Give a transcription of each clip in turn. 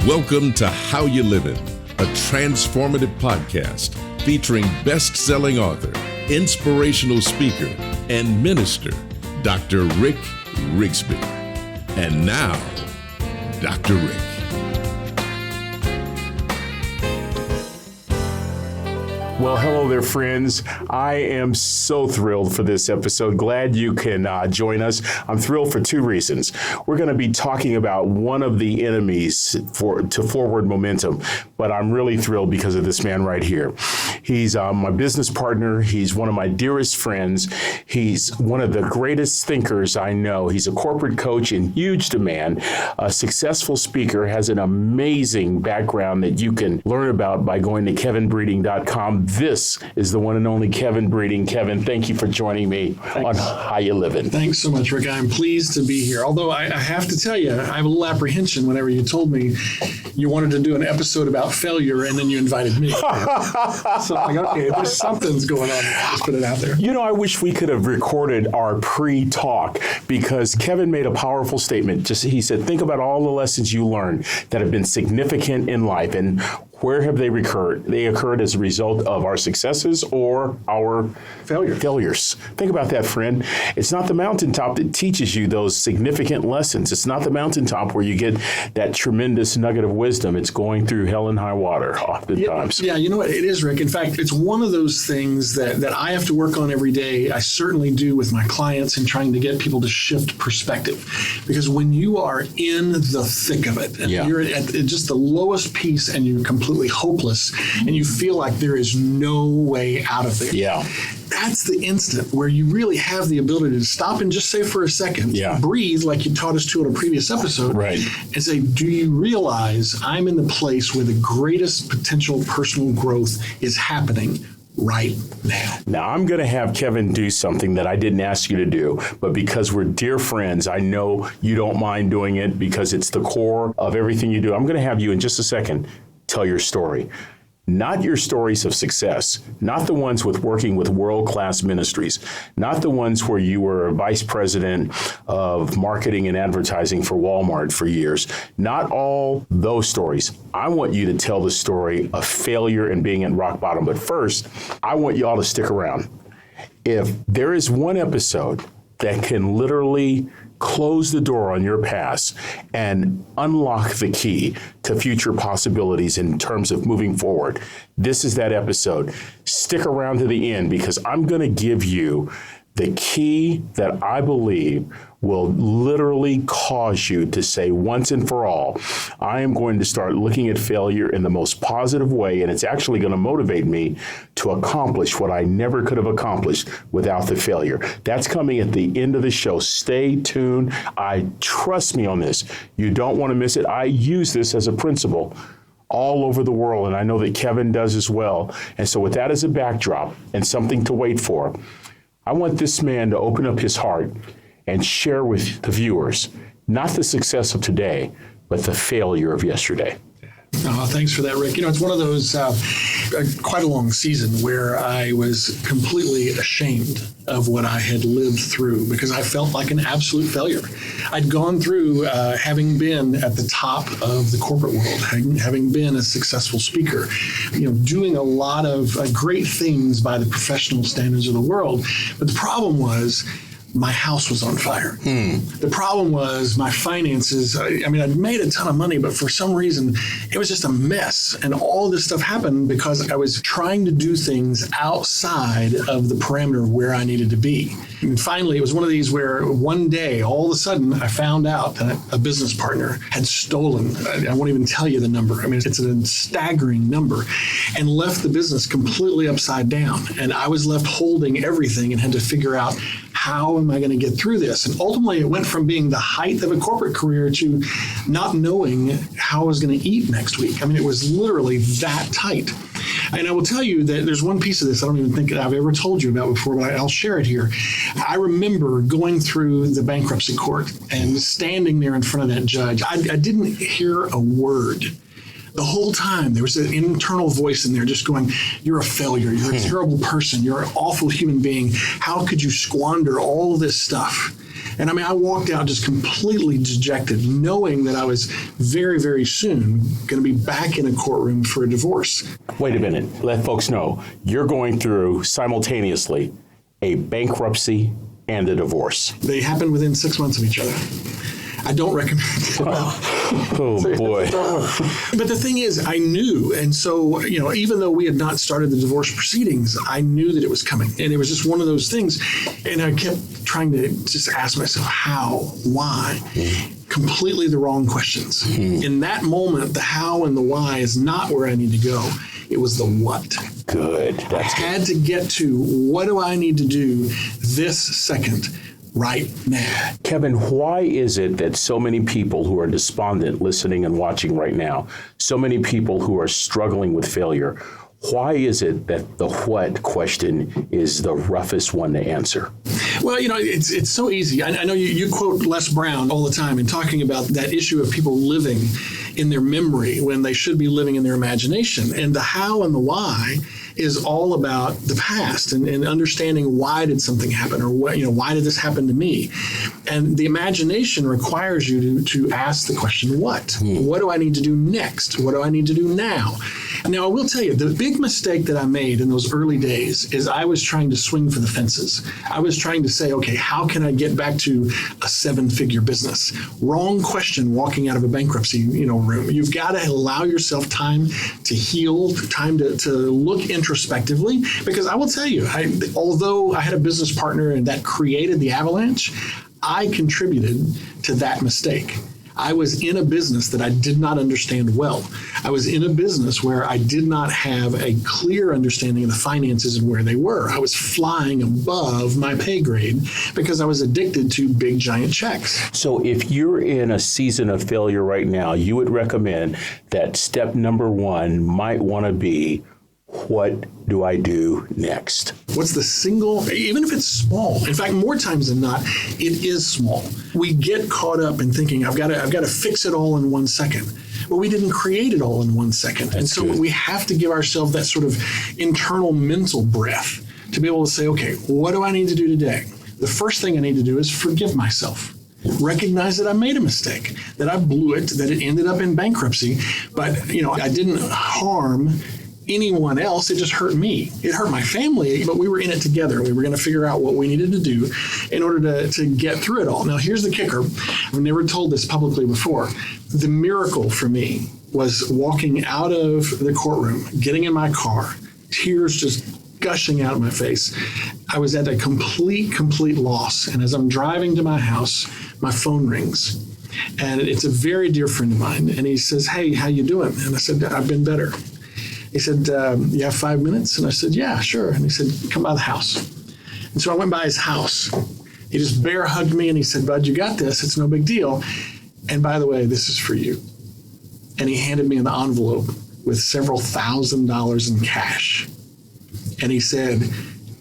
Welcome to How You Livin', a transformative podcast featuring best-selling author, inspirational speaker, and minister, Dr. Rick Rigsby. And now, Dr. Rick. Well, hello there, friends. I am so thrilled for this episode. Glad you can join us. I'm thrilled for two reasons. We're going to be talking about one of the enemies to forward momentum, but I'm really thrilled because of this man right here. He's my business partner. He's one of my dearest friends. He's one of the greatest thinkers I know. He's a corporate coach in huge demand, a successful speaker, has an amazing background that you can learn about by going to kevinbreeding.com. This is the one and only Kevin Breeding. Kevin, thank you for joining me on How You Livin'. Thanks so much, Rick. I'm pleased to be here. Although I have to tell you, I have a little apprehension whenever you told me you wanted to do an episode about failure and then you invited me. So I'm like, okay, there's something's going on. Just put it out there. You know, I wish we could have recorded our pre-talk because Kevin made a powerful statement. He said, think about all the lessons you learned that have been significant in life and where have they occurred? They occurred as a result of our successes or our failures. Think about that, friend. It's not the mountaintop that teaches you those significant lessons. It's not the mountaintop where you get that tremendous nugget of wisdom. It's going through hell and high water oftentimes. Yeah, you know what? It is, Rick. In fact, it's one of those things that I have to work on every day. I certainly do with my clients in trying to get people to shift perspective. Because when you are in the thick of it, and you're at just the lowest piece and you're completely hopeless and you feel like there is no way out of there. Yeah. That's the instant where you really have the ability to stop and just say for a second, breathe like you taught us to on a previous episode, and say, do you realize I'm in the place where the greatest potential personal growth is happening right now? Now, I'm going to have Kevin do something that I didn't ask you to do, but because we're dear friends, I know you don't mind doing it because it's the core of everything you do. I'm going to have you in just a second tell your story. Not your stories of success, not the ones with working with world-class ministries, not the ones where you were a vice president of marketing and advertising for Walmart for years, not all those stories. I want you to tell the story of failure and being at rock bottom. But first, I want you all to stick around. If there is one episode that can literally close the door on your past and unlock the key to future possibilities in terms of moving forward, this is that episode. Stick around to the end because I'm going to give you the key that I believe will literally cause you to say once and for all, I am going to start looking at failure in the most positive way, and it's actually going to motivate me to accomplish what I never could have accomplished without the failure. That's coming at the end of the show. Stay tuned. Trust me on this. You don't want to miss it. I use this as a principle all over the world, and I know that Kevin does as well. And so with that as a backdrop and something to wait for, I want this man to open up his heart and share with the viewers, not the success of today, but the failure of yesterday. Oh, thanks for that, Rick. You know, it's one of those quite a long season where I was completely ashamed of what I had lived through because I felt like an absolute failure. I'd gone through having been at the top of the corporate world, having been a successful speaker, doing a lot of great things by the professional standards of the world. But the problem was, my house was on fire. The problem was my finances. I'd made a ton of money, but for some reason, it was just a mess. And all this stuff happened because I was trying to do things outside of the parameter of where I needed to be. And finally, it was one of these where one day, all of a sudden, I found out that a business partner had stolen, I won't even tell you the number. It's a staggering number, and left the business completely upside down. And I was left holding everything and had to figure out, how am I going to get through this? And ultimately, it went from being the height of a corporate career to not knowing how I was going to eat next week. It was literally that tight. And I will tell you that there's one piece of this I don't even think I've ever told you about before, but I'll share it here. I remember going through the bankruptcy court and standing there in front of that judge. I didn't hear a word. The whole time, there was an internal voice in there just going, you're a failure. You're a terrible person. You're an awful human being. How could you squander all this stuff? And I mean, I walked out just completely dejected, knowing that I was very, very soon going to be back in a courtroom for a divorce. Wait a minute. Let folks know you're going through simultaneously a bankruptcy and a divorce. They happened within 6 months of each other. I don't recommend it. Oh, boy. But the thing is, I knew. And so, even though we had not started the divorce proceedings, I knew that it was coming. And it was just one of those things. And I kept trying to just ask myself, how, why? Completely the wrong questions. In that moment, the how and the why is not where I need to go. It was the what. Good. I had to get to, what do I need to do this second? Right now. Kevin, why is it that so many people who are despondent listening and watching right now, so many people who are struggling with failure, why is it that the what question is the roughest one to answer? Well, it's so easy. I know you quote Les Brown all the time in talking about that issue of people living in their memory when they should be living in their imagination. And the how and the why is all about the past and understanding why did something happen, or why did this happen to me? And the imagination requires you to ask the question, what? What do I need to do next? What do I need to do now? Now, I will tell you, the big mistake that I made in those early days is I was trying to swing for the fences. I was trying to say, okay, how can I get back to a 7-figure business? Wrong question walking out of a bankruptcy room. You've got to allow yourself time to heal, time to look introspectively, because I will tell you, although I had a business partner and that created the avalanche, I contributed to that mistake. I was in a business that I did not understand well. I was in a business where I did not have a clear understanding of the finances and where they were. I was flying above my pay grade because I was addicted to big, giant checks. So if you're in a season of failure right now, you would recommend that step number 1 might want to be, what do I do next? What's the single, even if it's small, in fact, more times than not, it is small. We get caught up in thinking, I've got to fix it all in 1 second. Well, we didn't create it all in 1 second. And so we have to give ourselves that sort of internal mental breath to be able to say, okay, what do I need to do today? The first thing I need to do is forgive myself. Recognize that I made a mistake, that I blew it, that it ended up in bankruptcy, but I didn't harm anyone else. It just hurt me. It hurt my family, but we were in it together. We were going to figure out what we needed to do in order to get through it all. Now, here's the kicker. I've never told this publicly before. The miracle for me was walking out of the courtroom, getting in my car, tears just gushing out of my face. I was at a complete loss. And as I'm driving to my house, my phone rings. And it's a very dear friend of mine. And he says, "Hey, how you doing?" And I said, "I've been better." He said, "You have 5 minutes?" And I said, "Yeah, sure." And he said, "Come by the house." And so I went by his house. He just bear hugged me and he said, "Bud, you got this. It's no big deal. And by the way, this is for you." And he handed me an envelope with several $1,000s in cash. And he said,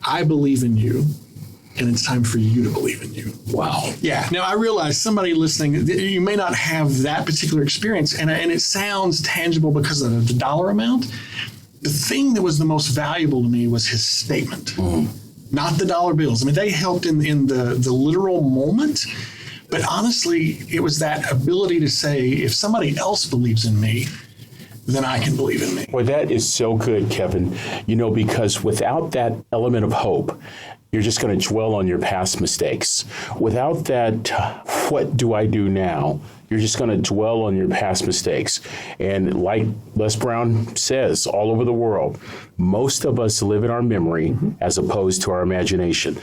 "I believe in you, and it's time for you to believe in you." Wow. Yeah. Now, I realize somebody listening, you may not have that particular experience, and it sounds tangible because of the dollar amount. The thing that was the most valuable to me was his statement, not the dollar bills. I mean, they helped in the literal moment, but honestly, it was that ability to say, if somebody else believes in me, then I can believe in me. Boy, that is so good, Kevin. Because without that element of hope, you're just going to dwell on your past mistakes. Without that, what do I do now? You're just going to dwell on your past mistakes. And like Les Brown says, all over the world, most of us live in our memory as opposed to our imagination.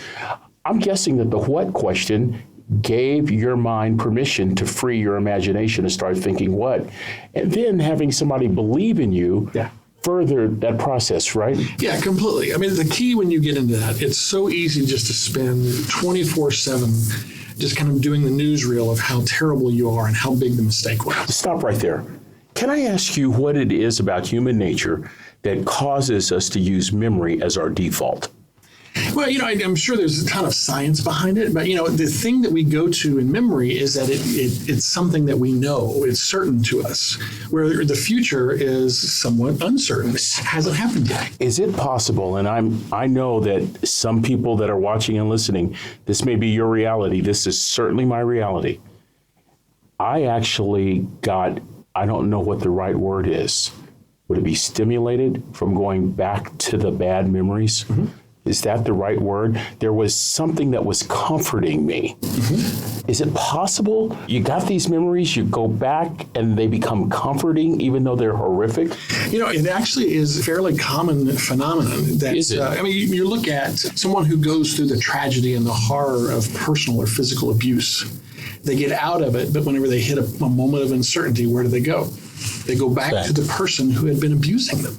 I'm guessing that the what question gave your mind permission to free your imagination to start thinking what, and then having somebody believe in you furthered that process, right? Yeah, completely. I mean, the key when you get into that, it's so easy just to spend 24/7 just kind of doing the newsreel of how terrible you are and how big the mistake was. Stop right there. Can I ask you what it is about human nature that causes us to use memory as our default? Well, I'm sure there's a ton of science behind it, but, the thing that we go to in memory is that it's something that we know, it's certain to us, where the future is somewhat uncertain. It hasn't happened yet. Is it possible, and I know that some people that are watching and listening, this may be your reality, this is certainly my reality. I actually I don't know what the right word is. Would it be stimulated from going back to the bad memories? Mm-hmm. Is that the right word? There was something that was comforting me. Mm-hmm. Is it possible you got these memories, you go back and they become comforting even though they're horrific? It actually is a fairly common phenomenon. That, is it? You look at someone who goes through the tragedy and the horror of personal or physical abuse. They get out of it, but whenever they hit a moment of uncertainty, where do they go? They go back to the person who had been abusing them.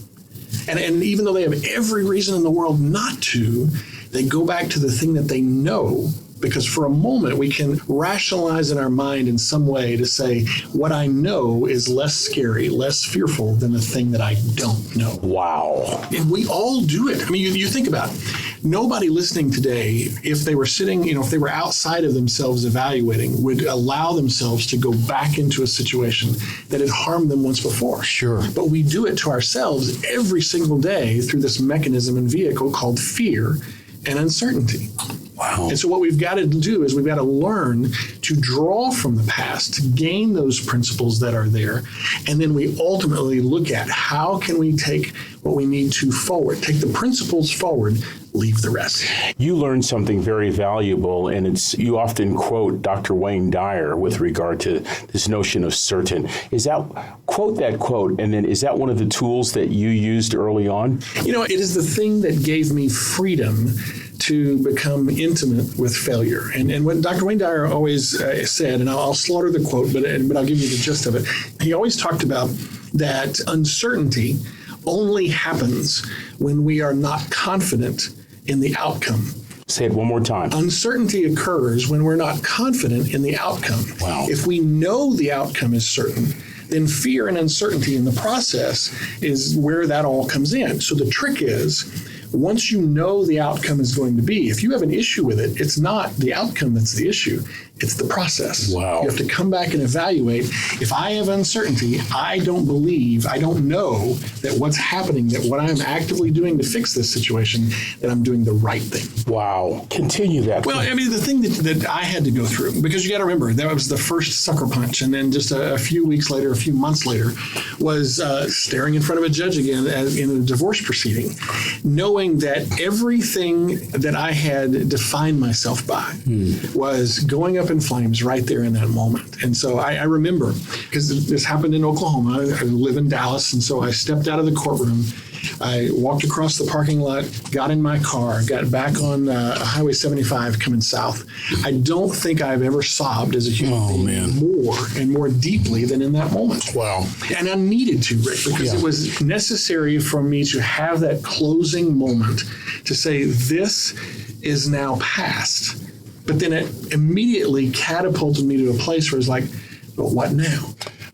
And even though they have every reason in the world not to, they go back to the thing that they know, because for a moment we can rationalize in our mind in some way to say, what I know is less scary, less fearful than the thing that I don't know. Wow. And we all do it. You think about it. Nobody listening today, if they were sitting, if they were outside of themselves evaluating, would allow themselves to go back into a situation that had harmed them once before. Sure. But we do it to ourselves every single day through this mechanism and vehicle called fear and uncertainty. Wow. And so what we've got to do is we've got to learn to draw from the past, to gain those principles that are there, and then we ultimately look at how can we take what we need to forward, take the principles forward, leave the rest. You learned something very valuable, and you often quote Dr. Wayne Dyer with regard to this notion of certain. Quote that quote, and then is that one of the tools that you used early on? It is the thing that gave me freedom to become intimate with failure. And what Dr. Wayne Dyer always said, and I'll slaughter the quote, but I'll give you the gist of it. He always talked about that uncertainty only happens when we are not confident in the outcome. Say it one more time. Uncertainty occurs when we're not confident in the outcome. Wow. If we know the outcome is certain, then fear and uncertainty in the process is where that all comes in. So the trick is, once you know the outcome is going to be, if you have an issue with it, it's not the outcome that's the issue, it's the process. Wow. You have to come back and evaluate. If I have uncertainty, I don't know that what's happening, that what I'm actively doing to fix this situation, that I'm doing the right thing. Wow. Continue that. Well, the thing that I had to go through, because you got to remember, that was the first sucker punch. And then just a few weeks later, a few months later, was staring in front of a judge again in a divorce proceeding, knowing that everything that I had defined myself by was going up in flames right there in that moment. And so I remember, because this happened in Oklahoma, I live in Dallas, and so I stepped out of the courtroom. I walked across the parking lot, got in my car, got back on Highway 75 coming south. I don't think I've ever sobbed as a human being more and more deeply than in that moment. Wow. And I needed to, Rick, because it was necessary for me to have that closing moment to say, this is now past. But then it immediately catapulted me to a place where it's like, but what now?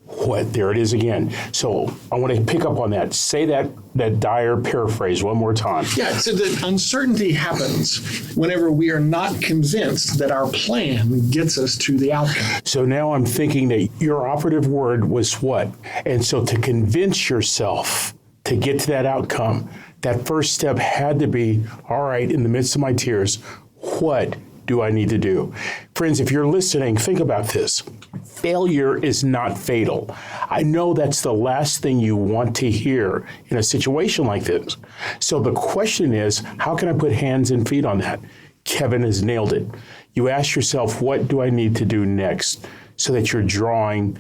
What? There it is again. So I want to pick up on that. Say that Dyer paraphrase one more time. Yeah, so the uncertainty happens whenever we are not convinced that our plan gets us to the outcome. So now I'm thinking that your operative word was what? And so to convince yourself to get to that outcome, that first step had to be, all right, in the midst of my tears, what do I need to do? Friends, if you're listening, think about this. Failure is not fatal. I know that's the last thing you want to hear in a situation like this. So the question is, how can I put hands and feet on that? Kevin has nailed it. You ask yourself, what do I need to do next? So that you're drawing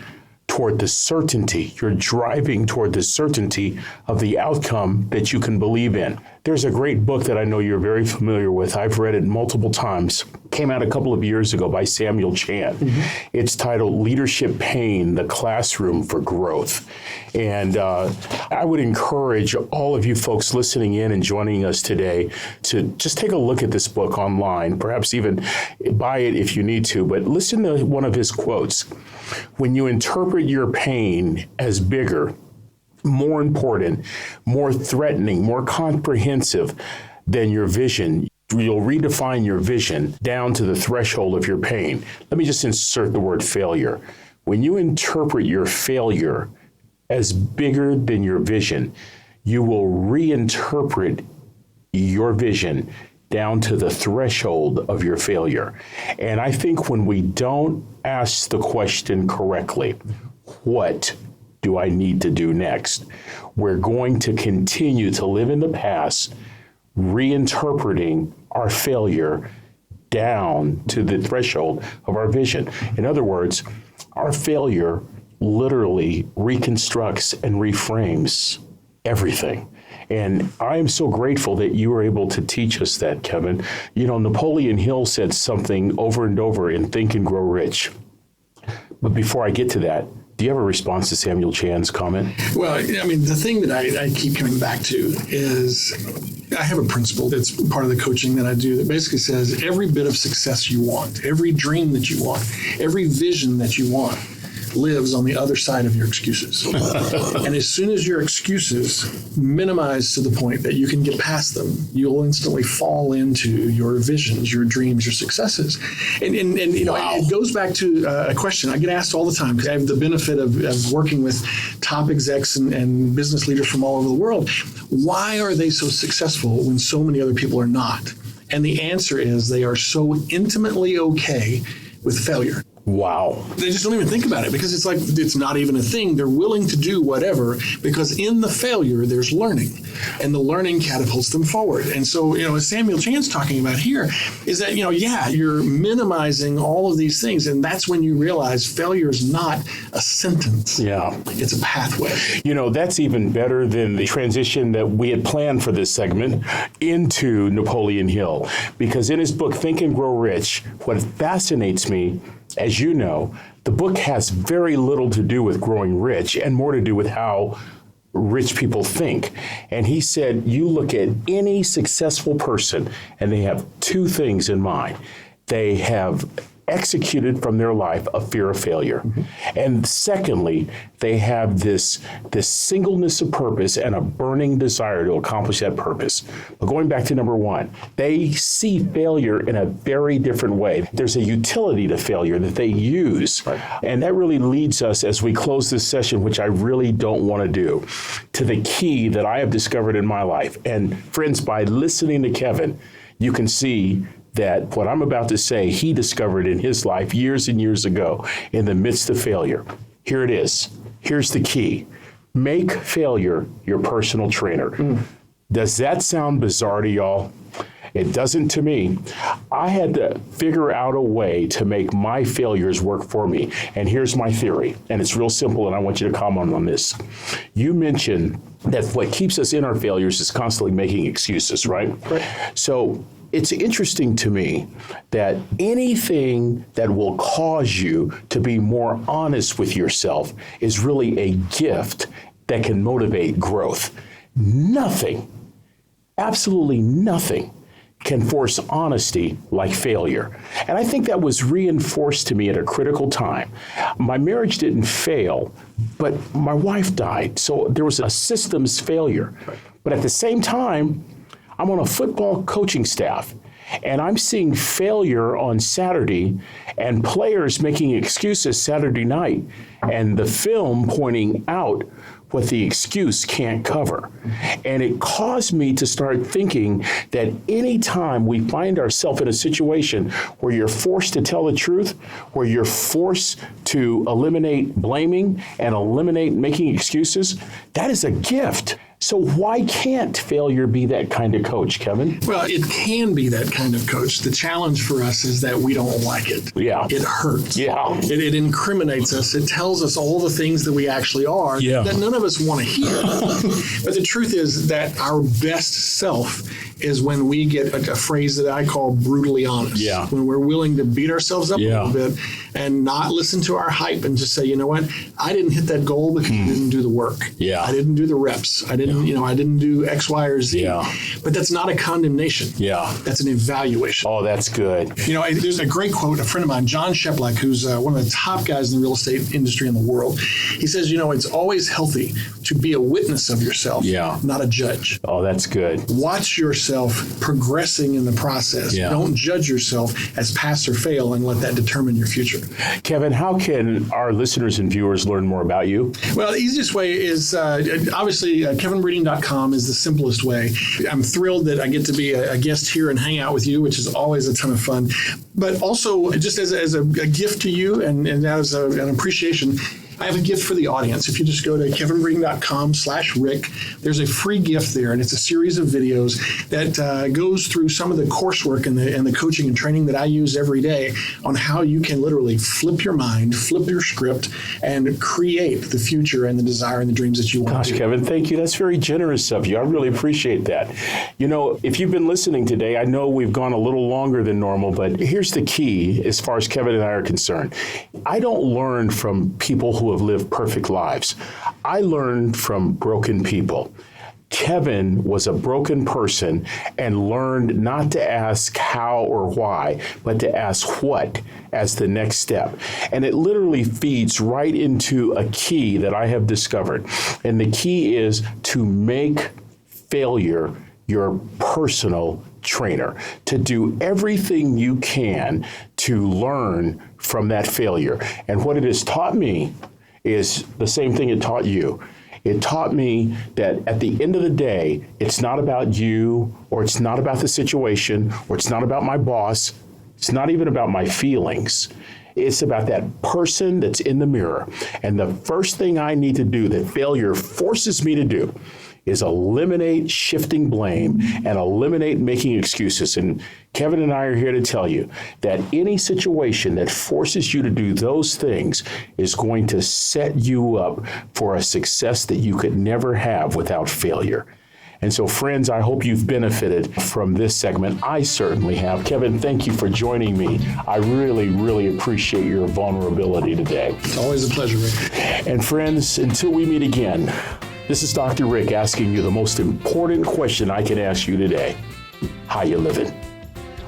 toward the certainty, you're driving toward the certainty of the outcome that you can believe in. There's a great book that I know you're very familiar with. I've read it multiple times. Came out a couple of years ago by Samuel Chand. Mm-hmm. It's titled Leadership Pain, The Classroom for Growth. And I would encourage all of you folks listening in and joining us today to just take a look at this book online, perhaps even buy it if you need to, but listen to one of his quotes. When you interpret your pain as bigger, more important, more threatening, more comprehensive than your vision, You'll redefine your vision down to the threshold of your pain. Let me just insert the word failure. When you interpret your failure as bigger than your vision, you will reinterpret your vision down to the threshold of your failure. And I think when we don't ask the question correctly, what do I need to do next? We're going to continue to live in the past, reinterpreting our failure down to the threshold of our vision. In other words, our failure literally reconstructs and reframes everything. And I am so grateful that you were able to teach us that, Kevin. You know, Napoleon Hill said something over and over in Think and Grow Rich. But before I get to that, do you have a response to Samuel Chan's comment? Well, I mean, the thing that I keep coming back to is I have a principle that's part of the coaching that I do that basically says every bit of success you want, every dream that you want, every vision that you want lives on the other side of your excuses. And as soon as your excuses minimize to the point that you can get past them, you'll instantly fall into your visions, your dreams, your successes. And you know, wow. It goes back to a question I get asked all the time, because I have the benefit of working with top execs and business leaders from all over the world. Why are they so successful when so many other people are not? And the answer is they are so intimately okay with failure. Wow. They just don't even think about it, because it's like it's not even a thing. They're willing to do whatever, because in the failure, there's learning, and the learning catapults them forward. And so, you know, as Samuel Chan's talking about here is that, you know, yeah, you're minimizing all of these things. And that's when you realize failure is not a sentence. Yeah. It's a pathway. You know, that's even better than the transition that we had planned for this segment into Napoleon Hill. Because in his book, Think and Grow Rich, what fascinates me, as you know, the book has very little to do with growing rich and more to do with how rich people think. And he said, you look at any successful person and they have two things in mind. They have executed from their life a fear of failure. Mm-hmm. And secondly, they have this singleness of purpose and a burning desire to accomplish that purpose. But going back to number one, they see failure in a very different way. There's a utility to failure that they use. Right. And that really leads us, as we close this session, which I really don't want to do, to the key that I have discovered in my life. And friends, by listening to Kevin, you can see that what I'm about to say, he discovered in his life years and years ago in the midst of failure. Here it is. Here's the key. Make failure your personal trainer. Does that sound bizarre to y'all? It doesn't to me. I had to figure out a way to make my failures work for me. And here's my theory. And it's real simple, and I want you to comment on this. You mentioned that what keeps us in our failures is constantly making excuses, right? Right. So it's interesting to me that anything that will cause you to be more honest with yourself is really a gift that can motivate growth. Nothing, absolutely nothing, can force honesty like failure. And I think that was reinforced to me at a critical time. My marriage didn't fail, but my wife died. So there was a systems failure. But at the same time, I'm on a football coaching staff, and I'm seeing failure on Saturday and players making excuses Saturday night, and the film pointing out what the excuse can't cover. And it caused me to start thinking that anytime we find ourselves in a situation where you're forced to tell the truth, where you're forced to eliminate blaming and eliminate making excuses, that is a gift. So why can't failure be that kind of coach, Kevin? Well, it can be that kind of coach. The challenge for us is that we don't like it. Yeah. It hurts. Yeah. It incriminates us. It tells us all the things that we actually are that none of us want to hear. But the truth is that our best self is when we get a phrase that I call brutally honest. Yeah. When we're willing to beat ourselves up a little bit and not listen to our hype and just say, you know what, I didn't hit that goal because you didn't do the work. Yeah. I didn't do the reps. I didn't do X, Y, or Z. Yeah. But that's not a condemnation. Yeah. That's an evaluation. Oh, that's good. You know, there's a great quote, a friend of mine, John Sheplak, who's one of the top guys in the real estate industry in the world. He says, you know, it's always healthy to be a witness of yourself, not a judge. Oh, that's good. Watch yourself yourself progressing in the process. Yeah. Don't judge yourself as pass or fail and let that determine your future. Kevin, how can our listeners and viewers learn more about you? Well, the easiest way is obviously kevinbreeding.com is the simplest way. I'm thrilled that I get to be a guest here and hang out with you, which is always a ton of fun. But also, just as a gift to you and as an appreciation, I have a gift for the audience. If you just go to kevinbreeding.com/Rick, there's a free gift there, and it's a series of videos that goes through some of the coursework and the coaching and training that I use every day on how you can literally flip your mind, flip your script, and create the future and the desire and the dreams that you want to do. Kevin, thank you. That's very generous of you. I really appreciate that. You know, if you've been listening today, I know we've gone a little longer than normal, but here's the key as far as Kevin and I are concerned. I don't learn from people who have lived perfect lives. I learned from broken people. Kevin was a broken person and learned not to ask how or why, but to ask what as the next step. And it literally feeds right into a key that I have discovered. And the key is to make failure your personal trainer, to do everything you can to learn from that failure. And what it has taught me is the same thing it taught you. It taught me that at the end of the day, it's not about you, or it's not about the situation, or it's not about my boss. It's not even about my feelings. It's about that person that's in the mirror. And the first thing I need to do that failure forces me to do is eliminate shifting blame and eliminate making excuses. And Kevin and I are here to tell you that any situation that forces you to do those things is going to set you up for a success that you could never have without failure. And so, friends, I hope you've benefited from this segment. I certainly have. Kevin, thank you for joining me. I really, really appreciate your vulnerability today. It's always a pleasure, Rick. And friends, until we meet again, this is Dr. Rick asking you the most important question I can ask you today. How you living?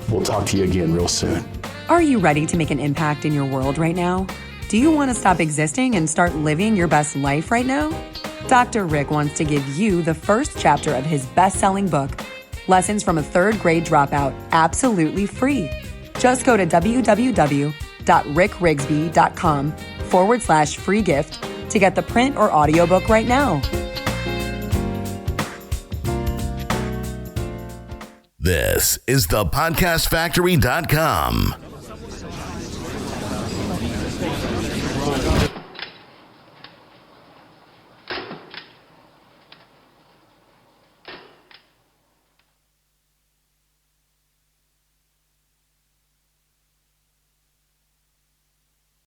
We'll talk to you again real soon. Are you ready to make an impact in your world right now? Do you want to stop existing and start living your best life right now? Dr. Rick wants to give you the first chapter of his best-selling book, Lessons from a Third Grade Dropout, absolutely free. Just go to www.rickrigsby.com/free gift to get the print or audiobook right now. This is thepodcastfactory.com.